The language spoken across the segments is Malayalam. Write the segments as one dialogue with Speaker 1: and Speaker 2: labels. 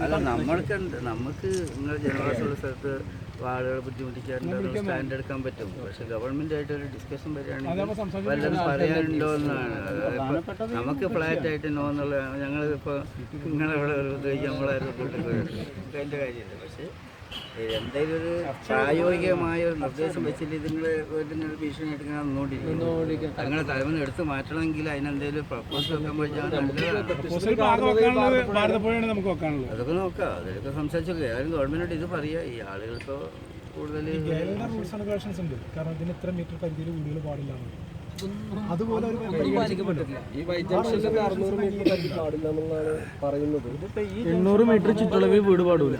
Speaker 1: അല്ല നമുക്ക് നിങ്ങൾ ജനവാസമുള്ള സ്ഥലത്ത് ആളുകൾ ബുദ്ധിമുട്ടിക്കാറുണ്ട്, സ്റ്റാൻഡ് എടുക്കാൻ പറ്റും. പക്ഷെ ഗവൺമെന്റ് ആയിട്ട് ഒരു ഡിസ്കഷൻ വരികയാണെങ്കിൽ വല്ലതും പറയാനുണ്ടോ എന്നാണ്. നമുക്ക് ഫ്ലാറ്റ് ആയിട്ട് നോ എന്നുള്ളതാണ്. ഞങ്ങളിപ്പോൾ നിങ്ങളിവിടെ നമ്മളാരും അതിൻ്റെ കാര്യമില്ല. പക്ഷേ എന്തെങ്കിലും ഒരു പ്രായോഗികമായ ഒരു നിർദ്ദേശം വെച്ചിട്ട് ഇതിനൊരു ഭീഷണി എടുക്കാൻ നോക്കിയിരിക്കും. അങ്ങനെ തലമുറ എടുത്ത് മാറ്റണമെങ്കിൽ അതിനെന്തെങ്കിലും പ്രപ്പോസൽ വെക്കാൻ അതൊക്കെ നോക്കാം. അതിലൊക്കെ സംസാരിച്ചൊക്കെ ഏതായാലും ഗവൺമെന്റിനോട് ഇത് പറയാ. ഈ ആളുകൾക്ക് കൂടുതൽ
Speaker 2: അതുപോലെ ഈ വൈജംഗ്ഷനിലൊക്കെ 600 മീറ്റർ പരിധി പാടില്ല എന്നുള്ളതാണ് പറയുന്നത്. 800 മീറ്റർ ചുറ്റളവിൽ വീട് പാടൂല.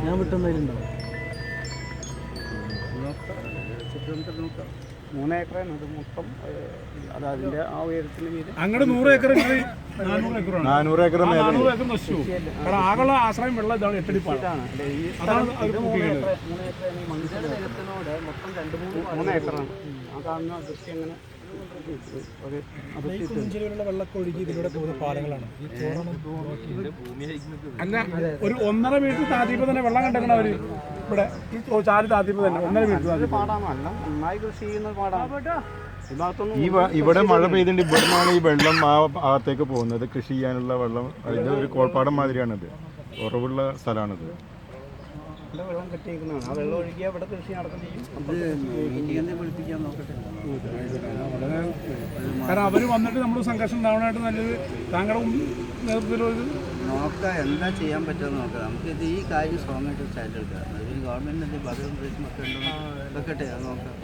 Speaker 2: ഞാൻ വിട്ടെന്തായാലും 3 ഏക്കറാണ് അത് മൊത്തം. അത് അതിന്റെ ആ ഉയരത്തിന് മീതെ അങ്ങനെ 100 ഏക്കർ 400 ഏക്കർ നശിച്ചു. കാരണം ആകെയുള്ള ആശ്രയം വെള്ളം ഇതാണ് 8 അടി പാടാണ്. മൊത്തം 3 ഏക്കറാണ്. ആ കാണുന്ന ദൃശ്യം അങ്ങനെ വെള്ളമൊക്കെ ഒഴുകി ഇതിലൂടെ പോകുന്ന പാലങ്ങളാണ്. അല്ല, ഒരു 1.5 മീറ്റർ താത്തിയപ്പോ തന്നെ വെള്ളം കണ്ടെക്കണം അവര്. ഇവിടെ ഈ ചാല് താത്തിയപ്പോ തന്നെ 1.5 മീറ്റർ പാടാണ്. അല്ല, നന്നായി കൃഷി ചെയ്യുന്ന പാടാണ്.
Speaker 3: ഇവിടെ മഴ പെയ്തിട്ട് ഇവിടുന്നാണ് ഈ വെള്ളം ആ ഭാഗത്തേക്ക് പോകുന്നത്. കൃഷി ചെയ്യാനുള്ള വെള്ളം അതിന്റെ ഒരു കോൾപ്പാടം മാതിരിയാണിത്. ഉറവുള്ള സ്ഥലമാണിത്.
Speaker 2: വെള്ളം കെട്ടിയിരിക്കുന്നതാണ്. ആ വെള്ളം ഒഴുകിയാൽ ഇവിടെ കൃഷി നടക്കുകയും കാരണം അവർ വന്നിട്ട് നമ്മൾ സംഘർഷം ഉണ്ടാവാനായിട്ട് നല്ലത് താങ്കളുടെ നേതൃത്വത്തിൽ
Speaker 1: നോക്കാം. എന്താ ചെയ്യാൻ പറ്റുമെന്ന് നോക്കാം. നമുക്കിത് ഈ കാര്യം സ്ട്രോങ് ആയിട്ട് സ്റ്റാൻഡ് എടുക്കാം. അതിന് ഗവൺമെൻറ്റിൻ്റെ ബദൽ നിർദ്ദേശമൊക്കെ ഉണ്ടോ വെക്കട്ടെ, അത് നോക്കാം.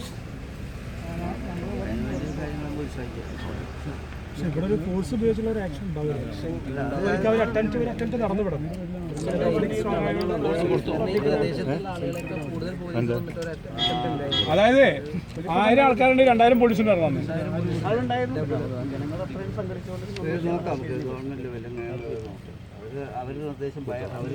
Speaker 1: അതിന് വലിയ കാര്യങ്ങൾ നമുക്ക് ഉത്സാഹിക്കാം.
Speaker 2: പക്ഷെ ഇവിടെ ഒരു ഫോഴ്സ് ഉപയോഗിച്ചുള്ള ഒരു ആക്ഷൻ ഉണ്ടാവില്ല. അറ്റൻറ്റ് നടന്നുവിടും. അതായത് 1000 ആൾക്കാരുണ്ട്, 2000 പോലീസുണ്ടായിരുന്നു.
Speaker 1: നോക്കാം. ഗവൺമെൻറ് അവർ നിർദ്ദേശം